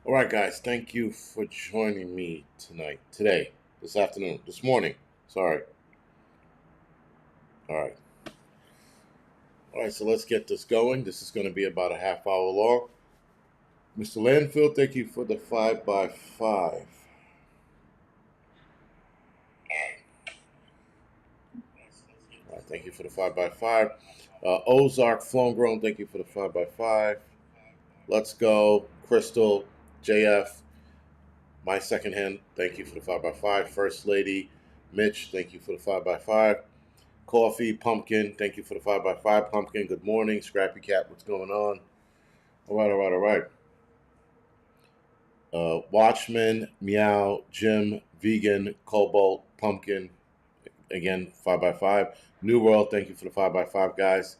All right, guys. Thank you for joining me today, this afternoon, this morning. Sorry. All right. All right. So let's get this going. This is going to be about a half hour long. Mr. Landfill, thank you for the 5x5. All right, thank you for the 5x5. Ozark Flown Grown, thank you for the 5x5. Let's go. Crystal, JF, my second hand, thank you for the 5x5. First Lady, Mitch, thank you for the 5x5. Coffee, Pumpkin, thank you for the 5x5. Pumpkin, good morning. Scrappy Cat, what's going on? All right. Watchman, Meow, Jim, Vegan, Cobalt, Pumpkin, again, 5x5. New World, thank you for the 5x5, guys.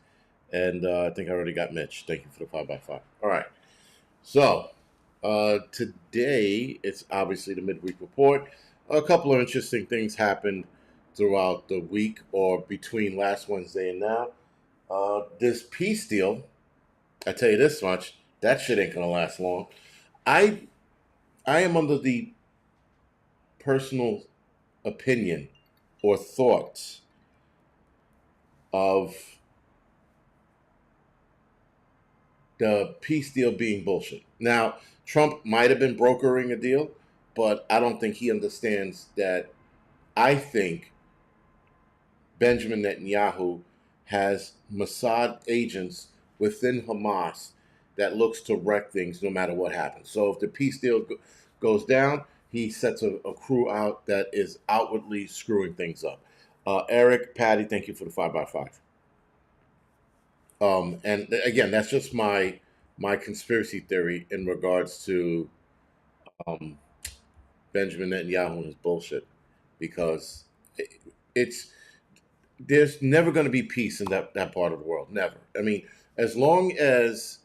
And I think I already got Mitch. Thank you for the 5x5. All right. So, today, it's obviously the midweek report. A couple of interesting things happened throughout the week or between last Wednesday and now. This peace deal, I tell you this much, that shit ain't gonna last long. I I am under the personal opinion or thoughts of the peace deal being bullshit. Now, Trump might have been brokering a deal, but I don't think he understands that. I think Benjamin Netanyahu has Mossad agents within Hamas that looks to wreck things no matter what happens. So if the peace deal goes down, he sets a crew out that is outwardly screwing things up. Eric, Patty, thank you for the 5x5. And again, that's just my conspiracy theory in regards to um, Benjamin Netanyahu and his bullshit, because it's there's never going to be peace in that part of the world. Never. I mean, as long as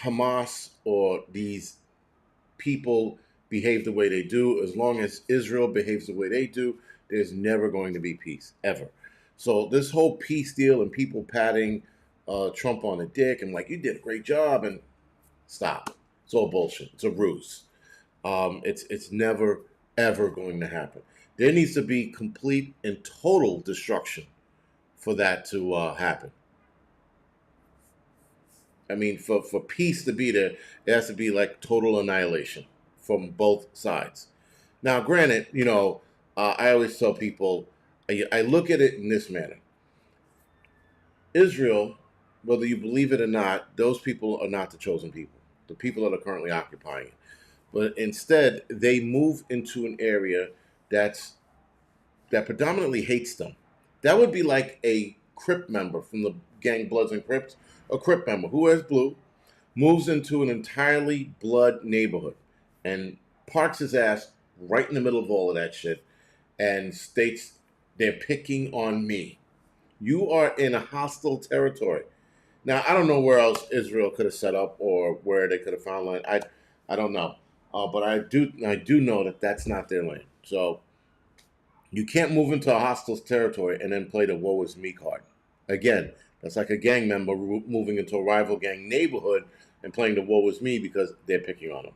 Hamas or these people behave the way they do, as long as Israel behaves the way they do, there's never going to be peace, ever. So this whole peace deal and people patting Trump on the dick and like, you did a great job, and stop. It's all bullshit. It's a ruse. It's never ever going to happen. There needs to be complete and total destruction for that to happen. I mean, for peace to be there, it has to be like total annihilation from both sides. Now, granted, I always tell people, I look at it in this manner: Israel, whether you believe it or not, those people are not the chosen people. The people that are currently occupying it. But instead, they move into an area that's that predominantly hates them. That would be like a Crip member from the gang Bloods and Crips, a Crip member who wears blue, moves into an entirely blood neighborhood and parks his ass right in the middle of all of that shit and states they're picking on me. You are in a hostile territory. Now, I don't know where else Israel could have set up or where they could have found land. I don't know. But I do know that that's not their land. So you can't move into a hostile territory and then play the "woe is me" card. Again, that's like a gang member moving into a rival gang neighborhood and playing the "woe is me" because they're picking on them.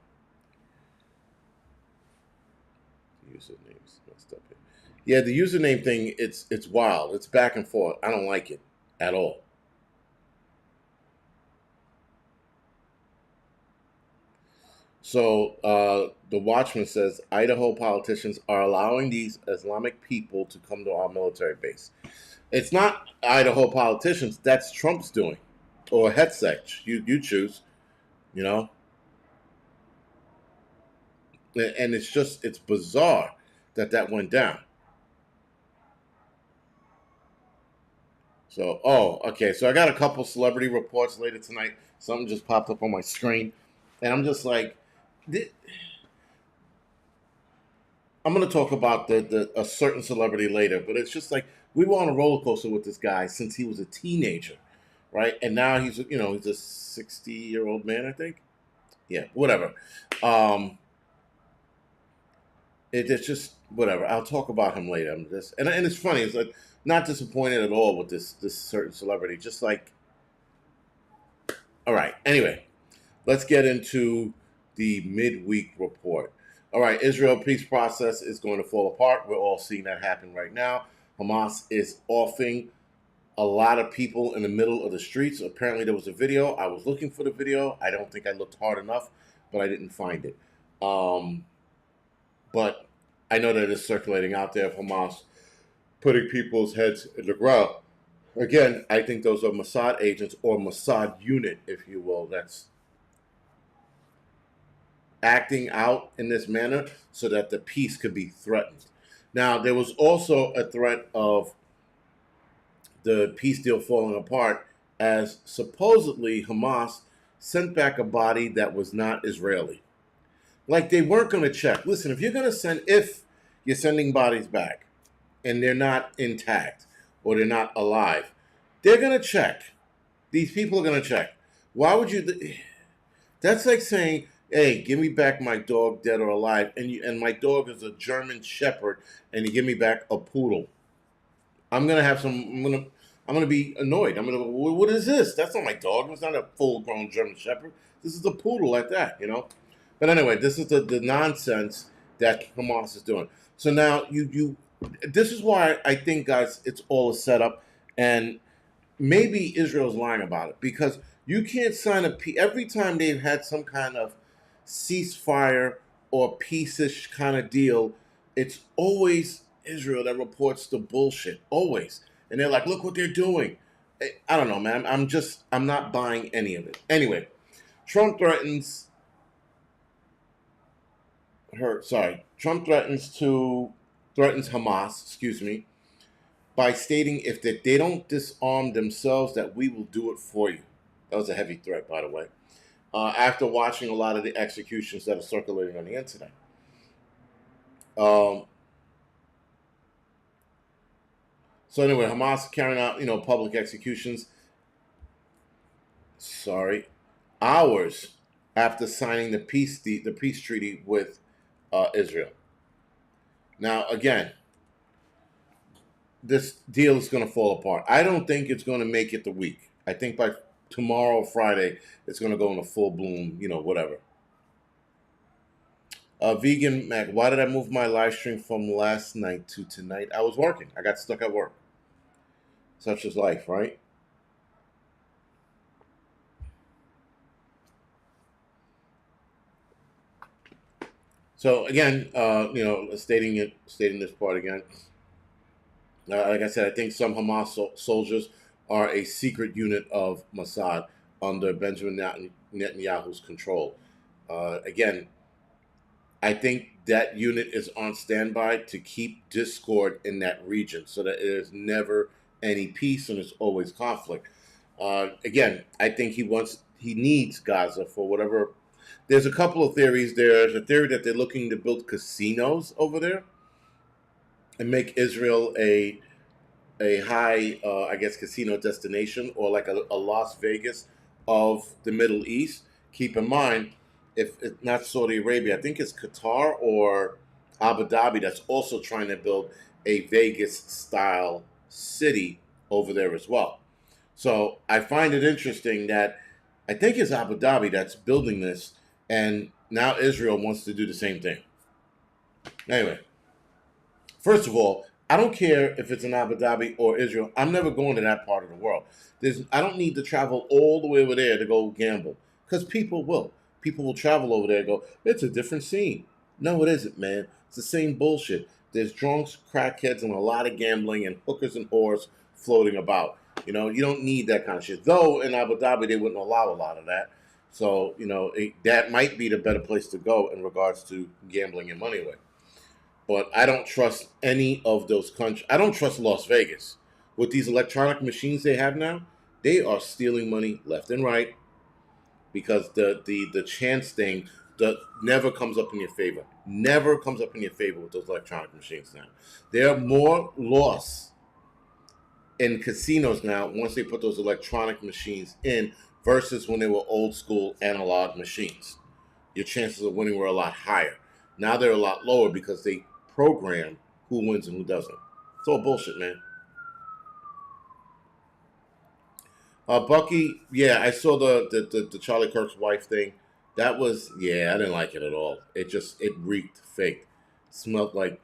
Usernames messed up here. Yeah, the username thing, it's wild. It's back and forth. I don't like it at all. So the Watchman says Idaho politicians are allowing these Islamic people to come to our military base. It's not Idaho politicians. That's Trump's doing, or Hetzek. You choose. You know, and it's bizarre that went down. So okay. So I got a couple celebrity reports later tonight. Something just popped up on my screen, and I'm just like, I'm going to talk about a certain celebrity later, but it's just like we were on a roller coaster with this guy since he was a teenager, right? And now he's a 60-year-old man, I think. Yeah, whatever. Um, it's just whatever. I'll talk about him later. I'm just and it's funny. It's like not disappointed at all with this certain celebrity. Just like, all right. Anyway, let's get into the midweek report. All right, Israel peace process is going to fall apart. We're all seeing that happen right now. Hamas is offing a lot of people in the middle of the streets. Apparently, there was a video. I was looking for the video. I don't think I looked hard enough, but I didn't find it. But I know that it's circulating out there of Hamas putting people's heads in the ground. Again, I think those are Mossad agents or Mossad unit, if you will, that's acting out in this manner so that the peace could be threatened. Now, there was also a threat of the peace deal falling apart as supposedly Hamas sent back a body that was not Israeli. Like they weren't going to check. Listen, if you're sending bodies back and they're not intact or they're not alive, they're going to check. These people are going to check. Why would you? That's like saying, "Hey, give me back my dog, dead or alive," and my dog is a German Shepherd, and you give me back a poodle. I'm gonna have some. I'm gonna be annoyed. I'm gonna. What is this? That's not my dog. It's not a full-grown German Shepherd. This is a poodle at that. But anyway, this is the nonsense that Hamas is doing. So now you. This is why I think, guys, it's all a setup, and maybe Israel's lying about it because you can't sign every time they've had some kind of ceasefire or peace-ish kind of deal. It's always Israel that reports the bullshit, always, and they're like, "Look what they're doing." I don't know, man. I'm not buying any of it. Anyway, Trump threatens her. Sorry, Trump threatens Hamas. Excuse me, by stating if they don't disarm themselves, that we will do it for you. That was a heavy threat, by the way. After watching a lot of the executions that are circulating on the internet. So anyway, Hamas carrying out, public executions. Hours after signing the peace treaty with Israel. Now, again, this deal is going to fall apart. I don't think it's going to make it the week. I think by tomorrow, Friday, it's going to go into full bloom, whatever. Vegan Mac, why did I move my live stream from last night to tonight? I was working. I got stuck at work. Such is life, right? So again, stating this part again. Like I said, I think some Hamas soldiers are a secret unit of Mossad under Benjamin Netanyahu's control. Again, I think that unit is on standby to keep discord in that region so that there's never any peace and there's always conflict. Again, I think he needs Gaza for whatever. There's a couple of theories. There's a theory that they're looking to build casinos over there and make Israel a high, casino destination, or like a Las Vegas of the Middle East. Keep in mind, if it's not Saudi Arabia, I think it's Qatar or Abu Dhabi that's also trying to build a Vegas-style city over there as well. So I find it interesting that I think it's Abu Dhabi that's building this, and now Israel wants to do the same thing. Anyway, first of all, I don't care if it's in Abu Dhabi or Israel. I'm never going to that part of the world. I don't need to travel all the way over there to go gamble, because people will. People will travel over there and go, it's a different scene. No, it isn't, man. It's the same bullshit. There's drunks, crackheads, and a lot of gambling and hookers and whores floating about. You don't need that kind of shit. Though in Abu Dhabi, they wouldn't allow a lot of that. So, that might be the better place to go in regards to gambling and money away. But I don't trust any of those countries. I don't trust Las Vegas. With these electronic machines they have now, they are stealing money left and right, because the chance thing never comes up in your favor. Never comes up in your favor with those electronic machines now. There are more loss in casinos now once they put those electronic machines in versus when they were old school analog machines. Your chances of winning were a lot higher. Now they're a lot lower because they program who wins and who doesn't. It's all bullshit, man. Bucky, yeah, I saw the Charlie Kirk's wife thing. That was, yeah, I didn't like it at all. It reeked fake. Smelled like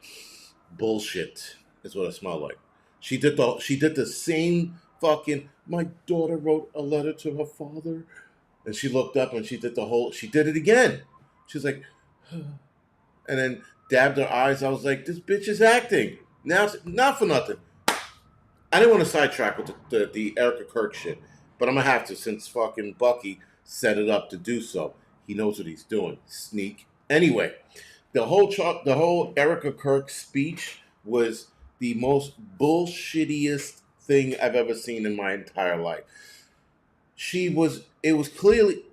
bullshit. Is what it smelled like. She did the same fucking. My daughter wrote a letter to her father, and she looked up and she did it again. She's like, and then dabbed her eyes. I was like, this bitch is acting. Now, not for nothing. I didn't want to sidetrack with the Erica Kirk shit, but I'm gonna have to since fucking Bucky set it up to do so. He knows what he's doing. Sneak. Anyway, the whole Erica Kirk speech was the most bullshittiest thing I've ever seen in my entire life. It was clearly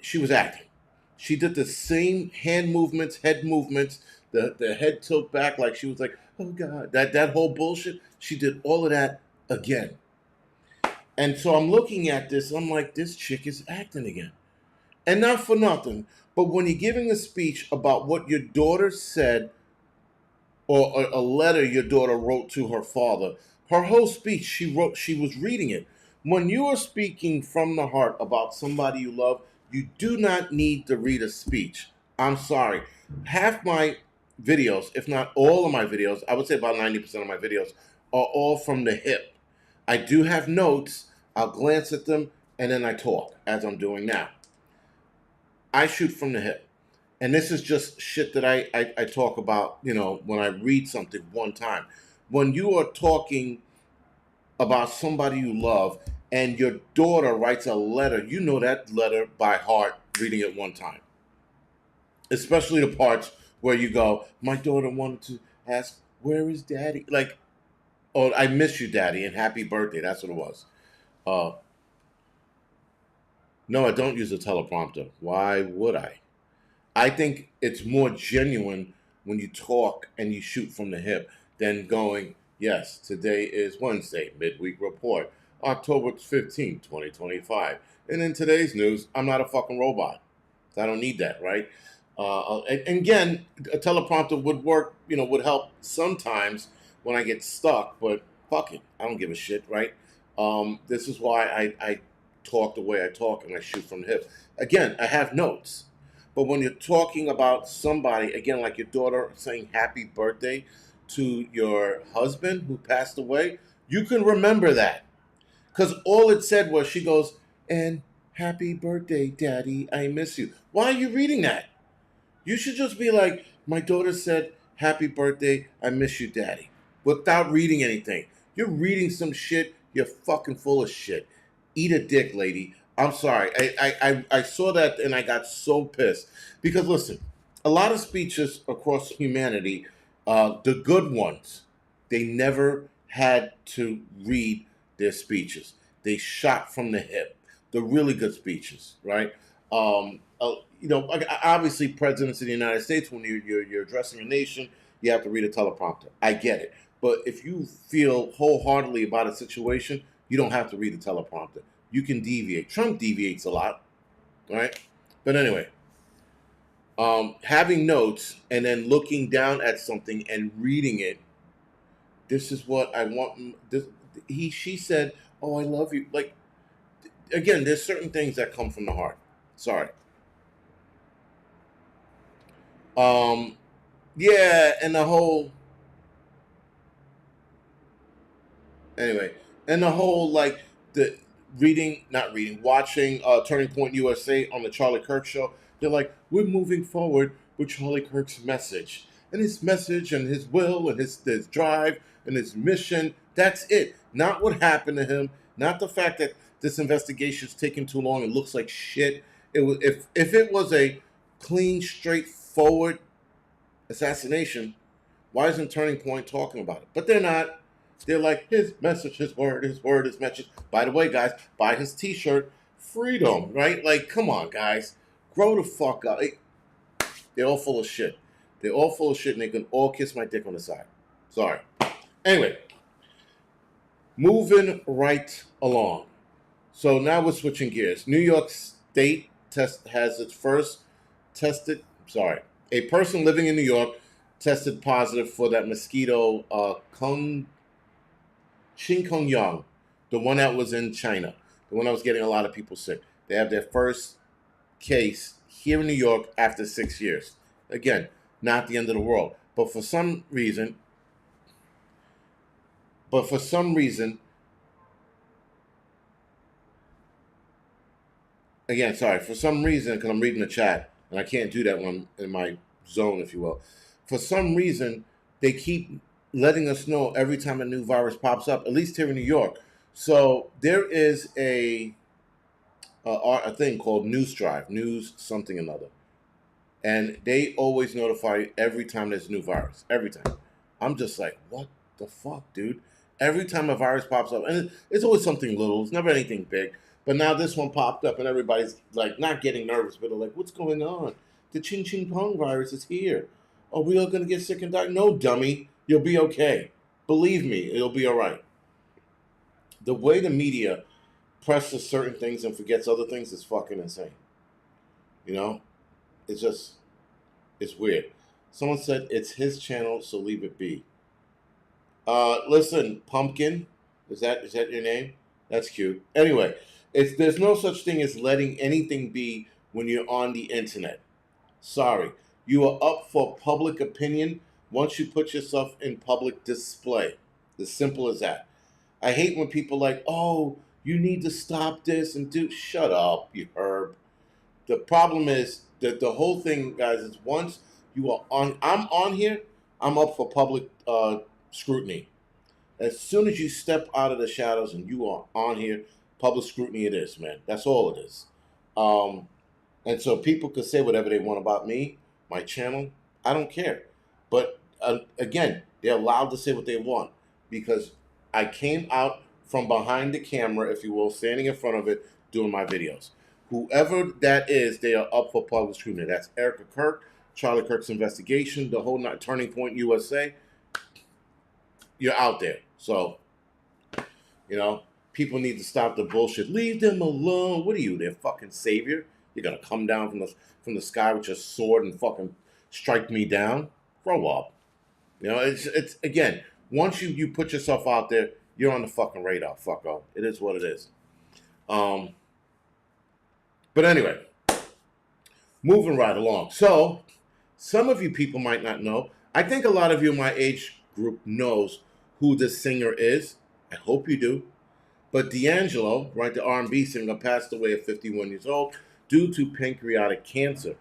she was acting. She did the same hand movements, head movements, the head tilt back like she was like, oh God, that whole bullshit. She did all of that again. And so I'm looking at this, I'm like, this chick is acting again. And not for nothing, but when you're giving a speech about what your daughter said or a letter your daughter wrote to her father, her whole speech, she was reading it. When you are speaking from the heart about somebody you love, you do not need to read a speech. I'm sorry. Half my videos, if not all of my videos, I would say about 90% of my videos, are all from the hip. I do have notes, I'll glance at them, and then I talk, as I'm doing now. I shoot from the hip. And this is just shit that I talk about, when I read something one time. When you are talking about somebody you love and your daughter writes a letter, you know that letter by heart reading it one time. Especially the parts where you go, my daughter wanted to ask, where is daddy? Like, oh, I miss you, daddy, and happy birthday. That's what it was. Uh, no, I don't use a teleprompter. Why would I? I think it's more genuine when you talk and you shoot from the hip than going, yes, today is Wednesday, midweek report, October 15th, 2025. And in today's news, I'm not a fucking robot. I don't need that, right? And again, a teleprompter would work, would help sometimes when I get stuck, but fuck it. I don't give a shit, right? This is why I talk the way I talk and I shoot from the hip. Again, I have notes. But when you're talking about somebody, again, like your daughter saying happy birthday to your husband who passed away, you can remember that. Because all it said was, she goes, and happy birthday, daddy, I miss you. Why are you reading that? You should just be like, my daughter said, happy birthday, I miss you, daddy, without reading anything. You're reading some shit, you're fucking full of shit. Eat a dick, lady. I'm sorry. I saw that and I got so pissed. Because listen, a lot of speeches across humanity, the good ones, they never had to read their speeches. They shot from the hip. The really good speeches, right? Obviously, presidents of the United States, when you're addressing a nation, you have to read a teleprompter. I get it. But if you feel wholeheartedly about a situation, you don't have to read a teleprompter. You can deviate. Trump deviates a lot, right? But anyway, having notes and then looking down at something and reading it. This is what I want. She said, "Oh, I love you." Like, again, there's certain things that come from the heart. Sorry. Um, yeah, and the whole anyway, and the whole like the not reading, watching Turning Point USA on the Charlie Kirk show. They're like, we're moving forward with Charlie Kirk's message, and his message, and his will, and his drive, and his mission. That's it. Not what happened to him. Not the fact that this investigation's taking too long and looks like shit. It was if it was a clean, straightforward assassination, why isn't Turning Point talking about it? But they're not. They're like, his message, his word, his message. By the way, guys, buy his t-shirt, freedom, right? Like, come on, guys. Grow the fuck up. They're all full of shit. They're all full of shit, and they can all kiss my dick on the side. Sorry. Anyway, moving right along. So now we're switching gears. New York State has its first a person living in New York tested positive for that mosquito, Chikungunya, the one that was in China, the one that was getting a lot of people sick. They have their first case here in New York after 6 years. Again, not the end of the world. But for some reason, again, sorry, for some reason, because I'm reading the chat and I can't do that when I'm in my zone, if you will. For some reason, they keep letting us know every time a new virus pops up, at least here in New York. So there is a thing called News Drive, News something another, and they always notify you every time there's a new virus. Every time, I'm just like, what the fuck, dude? Every time a virus pops up, and it's always something little. It's never anything big. But now this one popped up, and everybody's like not getting nervous, but they're like, "What's going on? The Ching Ching Pong virus is here. Are we all gonna get sick and die?" No, dummy, you'll be okay. Believe me, it'll be all right. The way the media presses certain things and forgets other things is fucking insane. You know, it's just it's weird. Someone said it's his channel, so leave it be. Listen, Pumpkin, is that your name? That's cute. Anyway, there's no such thing as letting anything be when you're on the internet. Sorry, you are up for public opinion once you put yourself in public display. As simple as that. I hate when people like, oh, you need to stop this and do. Shut up, you herb. The problem is that the whole thing, guys, is once you are on, I'm on here, I'm up for public scrutiny. As soon as you step out of the shadows and you are on here, public scrutiny it is, man. That's all it is. Um, and so people could say whatever they want about me, my channel. I don't care. But again, they're allowed to say what they want because I came out from behind the camera, if you will, standing in front of it, doing my videos. Whoever that is, they are up for public scrutiny. That's Erica Kirk, Charlie Kirk's investigation, the whole Turning Point USA. You're out there. So, people need to stop the bullshit. Leave them alone. What are you, their fucking savior? You're gonna come down from the sky with your sword and fucking strike me down? Grow up. It's again. Once you put yourself out there, you're on the fucking radar. Fucko. It is what it is. But anyway, moving right along. So, some of you people might not know. I think a lot of you in my age group knows who this singer is. I hope you do. But D'Angelo, right, the R&B singer, passed away at 51 years old due to pancreatic cancer.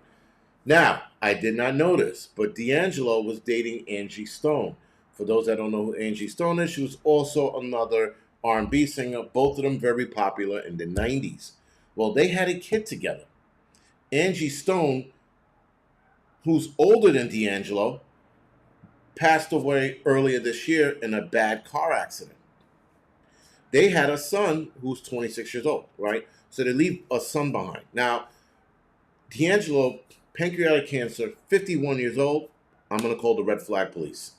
Now, I did not know this, but D'Angelo was dating Angie Stone. For those that don't know who Angie Stone is, she was also another R&B singer, both of them very popular in the 90s. Well, they had a kid together. Angie Stone, who's older than D'Angelo, passed away earlier this year in a bad car accident. They had a son who's 26 years old, right? So they leave a son behind. Now, D'Angelo, pancreatic cancer, 51 years old, I'm going to call the red flag police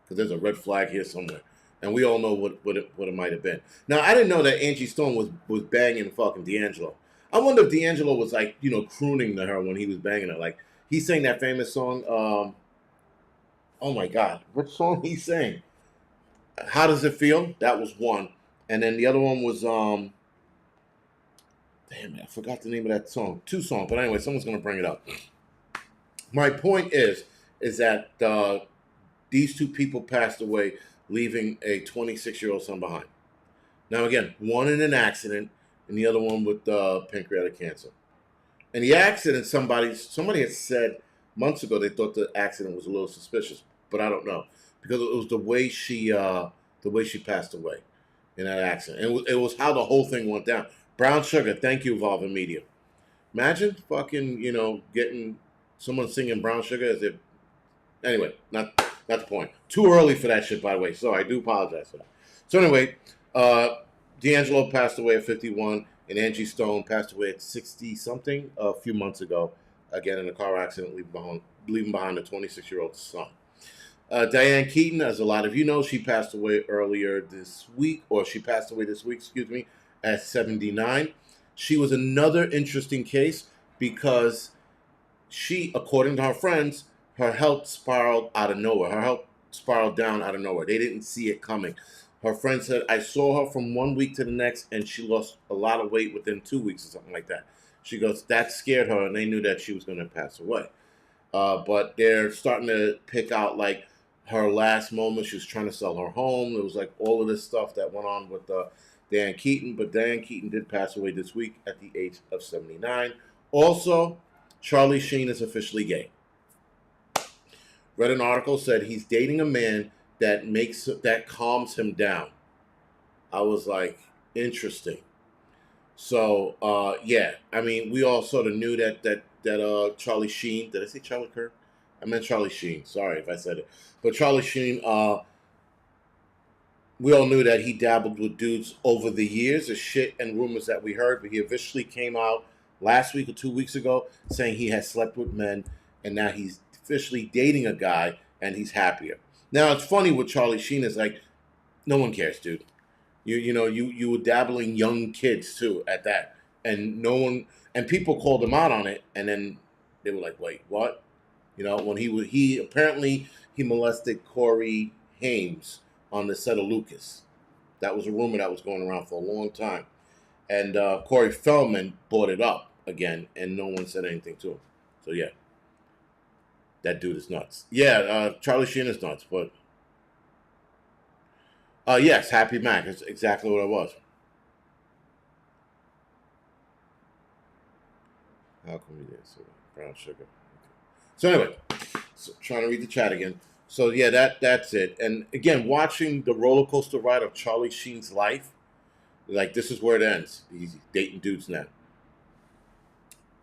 because there's a red flag here somewhere. And we all know what it might have been. Now, I didn't know that Angie Stone was banging fucking D'Angelo. I wonder if D'Angelo was like, crooning to her when he was banging her. Like, he sang that famous song, oh my God, what song he sang? How Does It Feel? That was one. And then the other one was, damn it, I forgot the name of that song. Two songs, but anyway, someone's going to bring it up. My point is that these two people passed away, leaving a 26-year-old son behind. Now, again, one in an accident, and the other one with pancreatic cancer. And the accident, somebody had said months ago they thought the accident was a little suspicious, but I don't know because it was the way she passed away in that accident. And it was how the whole thing went down. Brown Sugar, thank you, Evolving Media. Imagine fucking getting someone singing Brown Sugar as if. Anyway, not the point. Too early for that shit, by the way. So I do apologize for that. So anyway, D'Angelo passed away at 51, and Angie Stone passed away at 60-something a few months ago, again in a car accident, leaving behind a 26-year-old son. Diane Keaton, as a lot of you know, she passed away this week, at 79. She was another interesting case because she, according to her friends, her health spiraled out of nowhere. Her health spiraled down out of nowhere. They didn't see it coming. Her friend said, I saw her from 1 week to the next, and she lost a lot of weight within 2 weeks or something like that. She goes, that scared her, and they knew that she was going to pass away. But they're starting to pick out like her last moment. She was trying to sell her home. There was like all of this stuff that went on with Diane Keaton. But Diane Keaton did pass away this week at the age of 79. Also, Charlie Sheen is officially gay. Read an article, said he's dating a man that calms him down. I was like, interesting. So yeah, I mean, we all sort of knew that Charlie Sheen. Did I say Charlie Kirk? I meant Charlie Sheen. Sorry if I said it. But Charlie Sheen, we all knew that he dabbled with dudes over the years. The shit and rumors that we heard, but he officially came out last week or 2 weeks ago saying he has slept with men, and now he's officially dating a guy, and he's happier. Now it's funny with Charlie Sheen is like, no one cares, dude. You were dabbling young kids too at that, and no one and people called him out on it, and then they were like, "Wait, what?" When he apparently he molested Corey Haim on the set of Lucas. That was a rumor that was going around for a long time, and Corey Feldman brought it up again, and no one said anything to him. So yeah, that dude is nuts. Yeah, Charlie Sheen is nuts, but. Yes, Happy Mac. That's exactly what it was. How come we did so brown sugar? So anyway, trying to read the chat again. So yeah, that's it. And again, watching the roller coaster ride of Charlie Sheen's life, like this is where it ends. He's dating dudes now.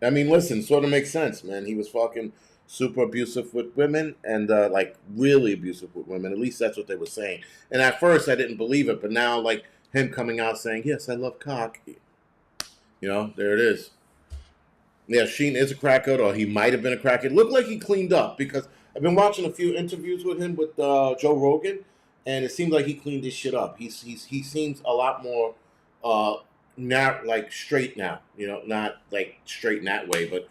I mean, listen, sort of makes sense, man. He was fucking super abusive with women and like really abusive with women. At least that's what they were saying. And at first, I didn't believe it, but now, like him coming out saying, "Yes, I love cock," there it is. Yeah, Sheen is a crackhead, or he might have been a crackhead. Looked like he cleaned up because I've been watching a few interviews with him with Joe Rogan, and it seems like he cleaned his shit up. He seems a lot more now like straight now. Not like straight in that way, but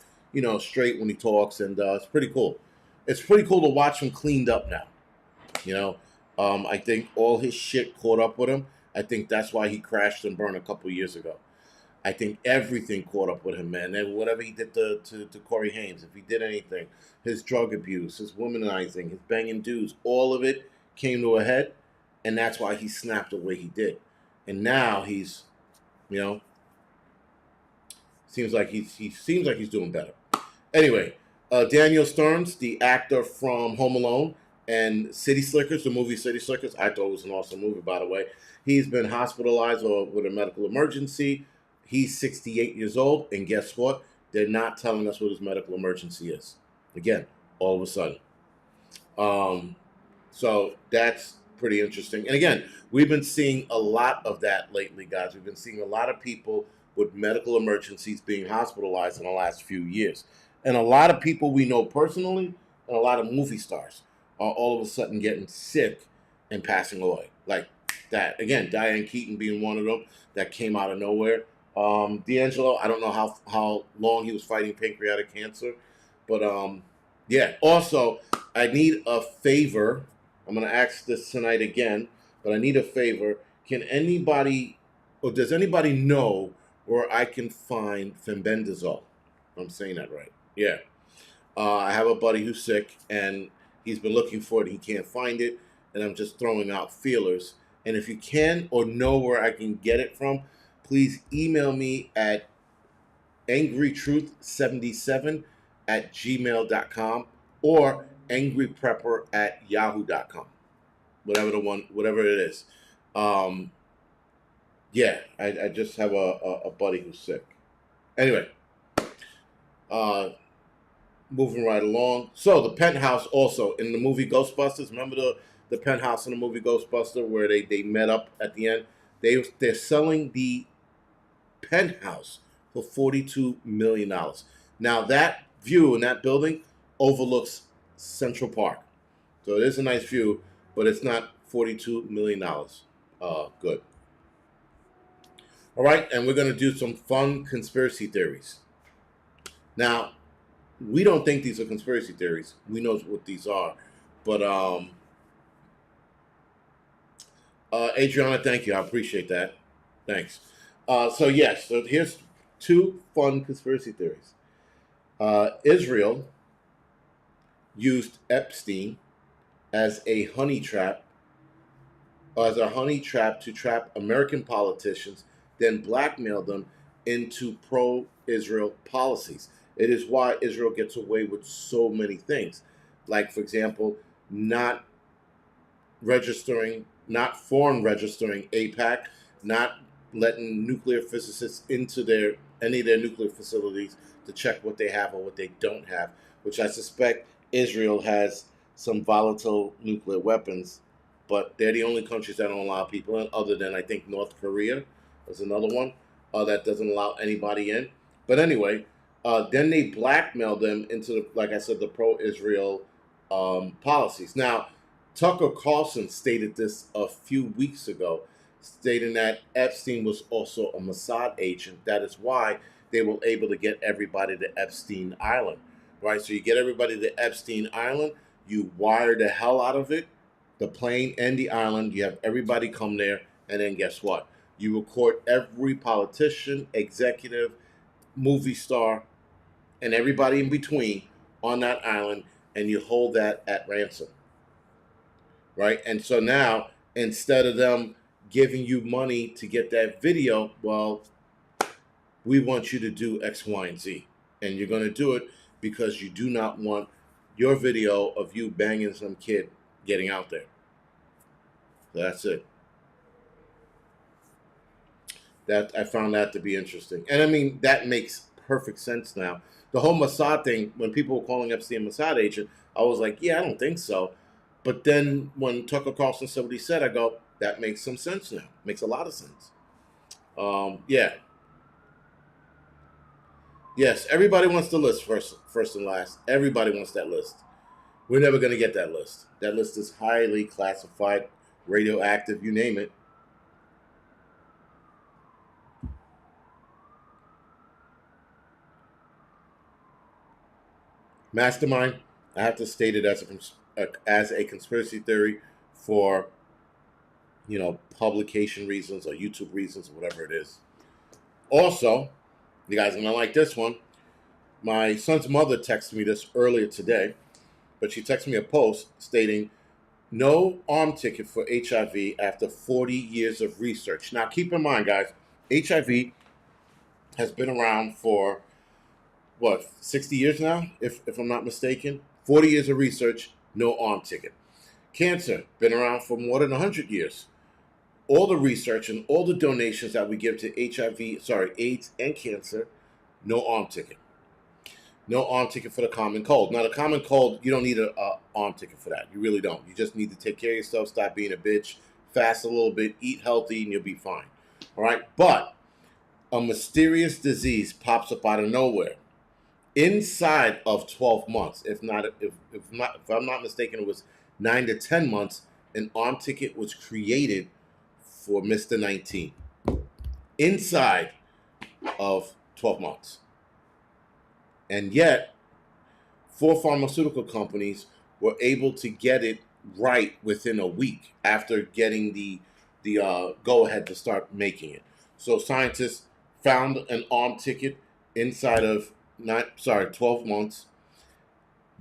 straight when he talks, and it's pretty cool. It's pretty cool to watch him cleaned up now. I think all his shit caught up with him. I think that's why he crashed and burned a couple years ago. I think everything caught up with him, man. And whatever he did to Corey Haim, if he did anything, his drug abuse, his womanizing, his banging dudes, all of it came to a head, and that's why he snapped the way he did. And now he's, seems like he's doing better. Anyway, Daniel Stearns, the actor from Home Alone and City Slickers, the movie City Slickers, I thought it was an awesome movie, by the way. He's been hospitalized with a medical emergency. He's 68 years old, and guess what? They're not telling us what his medical emergency is. Again, all of a sudden. So that's pretty interesting. And again, we've been seeing a lot of that lately, guys. We've been seeing a lot of people with medical emergencies being hospitalized in the last few years. And a lot of people we know personally, and a lot of movie stars are all of a sudden getting sick and passing away. Like that. Again, Diane Keaton being one of them that came out of nowhere. D'Angelo, I don't know how long he was fighting pancreatic cancer, but yeah. Also, I need a favor. I'm going to ask this tonight again, but I need a favor. Can anybody, or does anybody know where I can find fenbendazole? I'm saying that right. Yeah. I have a buddy who's sick, and he's been looking for it. He can't find it, and I'm just throwing out feelers. And if you can or know where I can get it from, please email me at angrytruth77@gmail.com or angryprepper@yahoo.com. Whatever it is. Yeah, I just have a buddy who's sick. Anyway, moving right along. So the penthouse also in the movie Ghostbusters. Remember the penthouse in the movie Ghostbuster where they met up at the end? They're selling the penthouse for $42 million. Now that view in that building overlooks Central Park. So it is a nice view, but it's not $42 million. Good. All right, and we're going to do some fun conspiracy theories. Now, we don't think these are conspiracy theories. We know what these are. But Adriana, thank you. I appreciate that. Thanks. So yes, so here's two fun conspiracy theories. Israel used Epstein as a honey trap, to trap American politicians, then blackmail them into pro-Israel policies. It is why Israel gets away with so many things, like for example, not not foreign registering APAC, not letting nuclear physicists into any of their nuclear facilities to check what they have or what they don't have, which I suspect Israel has some volatile nuclear weapons, but they're the only countries that don't allow people in, other than I think North Korea is another one that doesn't allow anybody in. But anyway, then they blackmail them into, like I said, the pro-Israel policies. Now, Tucker Carlson stated this a few weeks ago, stating that Epstein was also a Mossad agent. That is why they were able to get everybody to Epstein Island, right? So you get everybody to Epstein Island, you wire the hell out of it, the plane and the island, you have everybody come there, and then guess what? You record every politician, executive, movie star, and everybody in between on that island, and you hold that at ransom. Right? And so now, instead of them giving you money to get that video, well, we want you to do X, Y, and Z. And you're going to do it because you do not want your video of you banging some kid getting out there. So that's it. I found that to be interesting. And I mean, that makes perfect sense now. The whole Mossad thing, when people were calling Epstein a Mossad agent, I was like, yeah, I don't think so. But then when Tucker Carlson said what he said, I go, that makes some sense now. Makes a lot of sense. Yeah. Yes, everybody wants the list first and last. Everybody wants that list. We're never going to get that list. That list is highly classified, radioactive, you name it. Mastermind, I have to state it as a conspiracy theory for, publication reasons or YouTube reasons or whatever it is. Also, you guys are going to like this one. My son's mother texted me this earlier today, but she texted me a post stating, no arm ticket for HIV after 40 years of research. Now, keep in mind, guys, HIV has been around for, 60 years now, if I'm not mistaken? 40 years of research, no arm ticket. Cancer, been around for more than 100 years. All the research and all the donations that we give to AIDS and cancer, no arm ticket. No arm ticket for the common cold. Now, the common cold, you don't need an arm ticket for that. You really don't. You just need to take care of yourself, stop being a bitch, fast a little bit, eat healthy, and you'll be fine. All right? But a mysterious disease pops up out of nowhere. Inside of 12 months, if I'm not mistaken, it was 9 to 10 months, an arm ticket was created for Mr. 19. Inside of 12 months. And yet, 4 pharmaceutical companies were able to get it right within a week after getting the go-ahead to start making it. So scientists found an arm ticket inside of 12 months.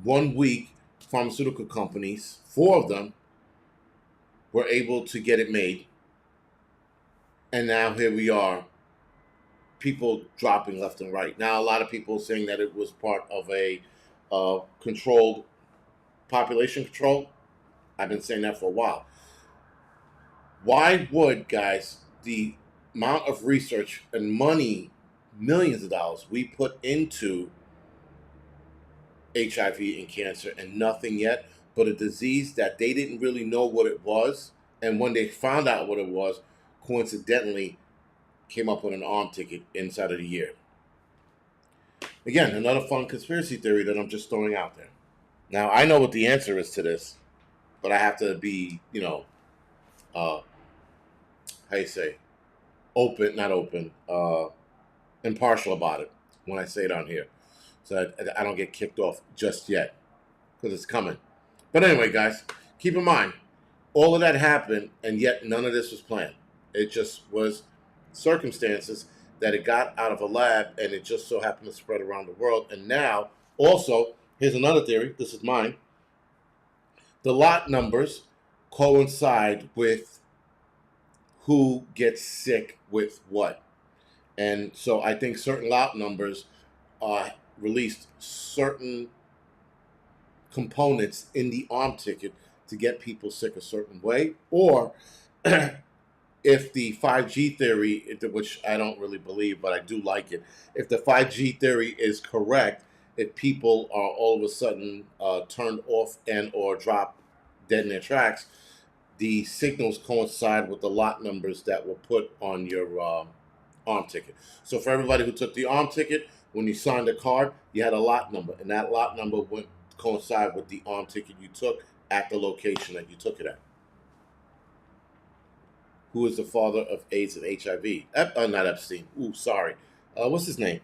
1 week, pharmaceutical companies, 4 of them, were able to get it made. And now here we are, people dropping left and right. Now, a lot of people saying that it was part of a controlled population control. I've been saying that for a while. Why would, guys, the amount of research and money, millions of dollars, we put into HIV and cancer and nothing yet but a disease that they didn't really know what it was, and when they found out what it was, coincidentally came up with an arm ticket inside of the year? Again, another fun conspiracy theory that I'm just throwing out there. Now, I know what the answer is to this, but I have to be, how you say, impartial about it when I say it on here. So I don't get kicked off just yet, because it's coming. But anyway, guys, keep in mind, All of that happened, and yet none of this was planned. It just was circumstances that it got out of a lab, and it just so happened to spread around the world. And now, also, here's another theory. This is mine. The lot numbers coincide with who gets sick with what. And so I think certain lot numbers released certain components in the arm ticket to get people sick a certain way. Or if the 5G theory, which I don't really believe, but I do like it, if the 5G theory is correct, if people are all of a sudden turned off and or drop dead in their tracks, the signals coincide with the lot numbers that were put on your arm ticket. So for everybody who took the arm ticket, when you signed a card, you had a lot number, and that lot number would coincide with the arm ticket you took at the location that you took it at. Who is the father of AIDS and HIV? Not Epstein. Ooh, sorry. What's his name?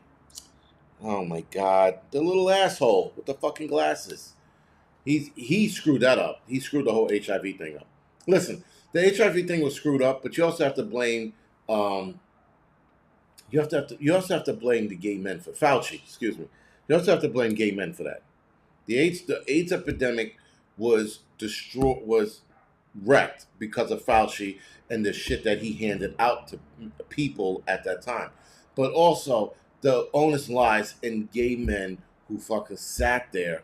Oh my God, the little asshole with the fucking glasses. He screwed that up. He screwed the whole HIV thing up. Listen, the HIV thing was screwed up, but you also have to blame. You also have to blame the gay men for Fauci. Excuse me. You also have to blame gay men for that. The AIDS epidemic was wrecked because of Fauci and the shit that he handed out to people at that time. But also, the onus lies in gay men who fucking sat there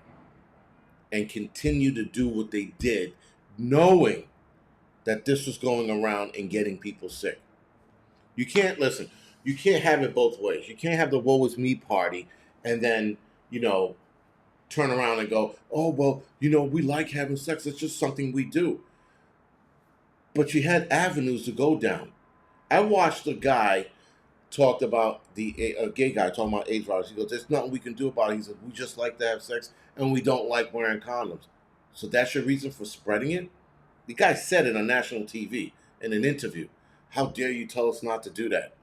and continued to do what they did, knowing that this was going around and getting people sick. You can't listen. You can't have it both ways. You can't have the woe is me party and then, turn around and go, oh, well, we like having sex. It's just something we do. But you had avenues to go down. I watched a guy talked about a gay guy talking about AIDS virus. He goes, there's nothing we can do about it. He said, we just like to have sex and we don't like wearing condoms. So that's your reason for spreading it? The guy said it on national TV in an interview. How dare you tell us not to do that?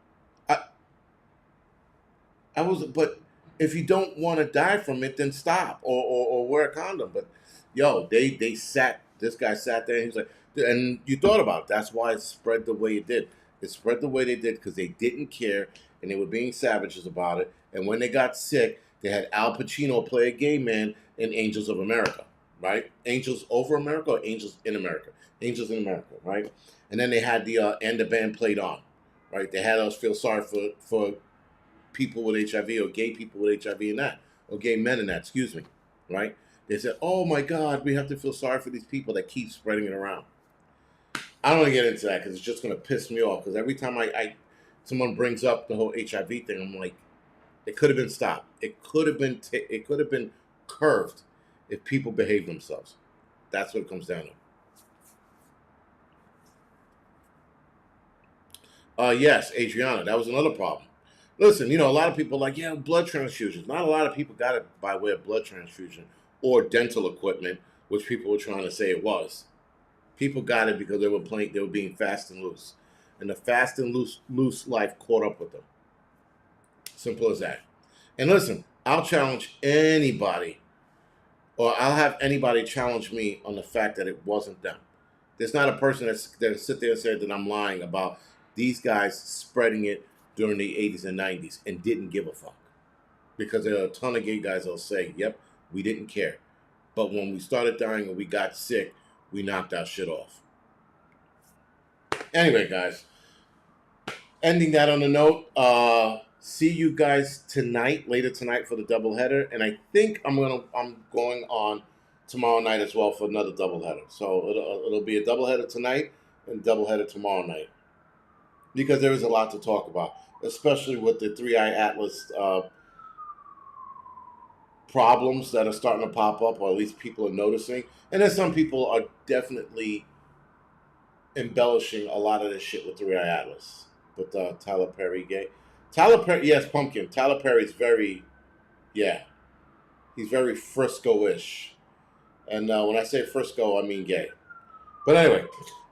But if you don't want to die from it, then stop or wear a condom. But this guy sat there and he was like, and you thought about it. That's why it spread the way it did. It spread the way they did because they didn't care and they were being savages about it. And when they got sick, they had Al Pacino play a gay man in Angels of America, right? Angels Over America or Angels in America? Angels in America, right? And then they had and the band played on, right? They had us feel sorry for people with HIV or gay people with HIV and that, or gay men and that, excuse me, right? They said, oh my God, we have to feel sorry for these people that keep spreading it around. I don't want to get into that because it's just going to piss me off because every time someone brings up the whole HIV thing, I'm like, it could have been stopped. It could have been curved if people behave themselves. That's what it comes down to. Yes, Adriana, that was another problem. Listen, a lot of people are like, yeah, blood transfusions. Not a lot of people got it by way of blood transfusion or dental equipment, which people were trying to say it was. People got it because they were being fast and loose. And the fast and loose life caught up with them. Simple as that. And listen, I'll challenge anybody, or I'll have anybody challenge me on the fact that it wasn't them. There's not a person that sit there and said that I'm lying about these guys spreading it during the 80s and 90s and didn't give a fuck. Because there are a ton of gay guys that'll say, yep, we didn't care. But when we started dying and we got sick, we knocked our shit off. Anyway, guys, ending that on a note, see you guys later tonight for the doubleheader. And I think I'm going on tomorrow night as well for another doubleheader. So it'll be a doubleheader tonight and doubleheader tomorrow night. Because there is a lot to talk about, especially with the 3i Atlas problems that are starting to pop up, or at least people are noticing. And then some people are definitely embellishing a lot of this shit with 3i Atlas. But Tyler Perry gay. Tyler Perry, yes, Pumpkin. Tyler Perry's he's very Frisco-ish. And when I say Frisco, I mean gay. But anyway,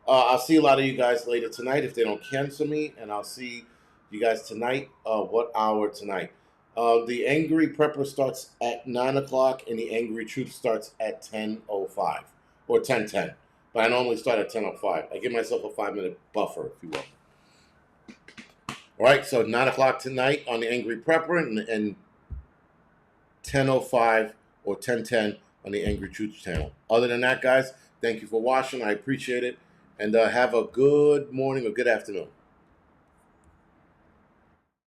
I'll see a lot of you guys later tonight if they don't cancel me. And I'll see you guys tonight. What hour tonight? The Angry Prepper starts at 9 o'clock and the Angry Truth starts at 10:05 or 10:10. But I normally start at 10:05. I give myself a 5-minute buffer, if you will. All right, so 9 o'clock tonight on the Angry Prepper, and 10:05 or 10:10 on the Angry Truth channel. Other than that, guys, thank you for watching. I appreciate it. And have a good morning or good afternoon.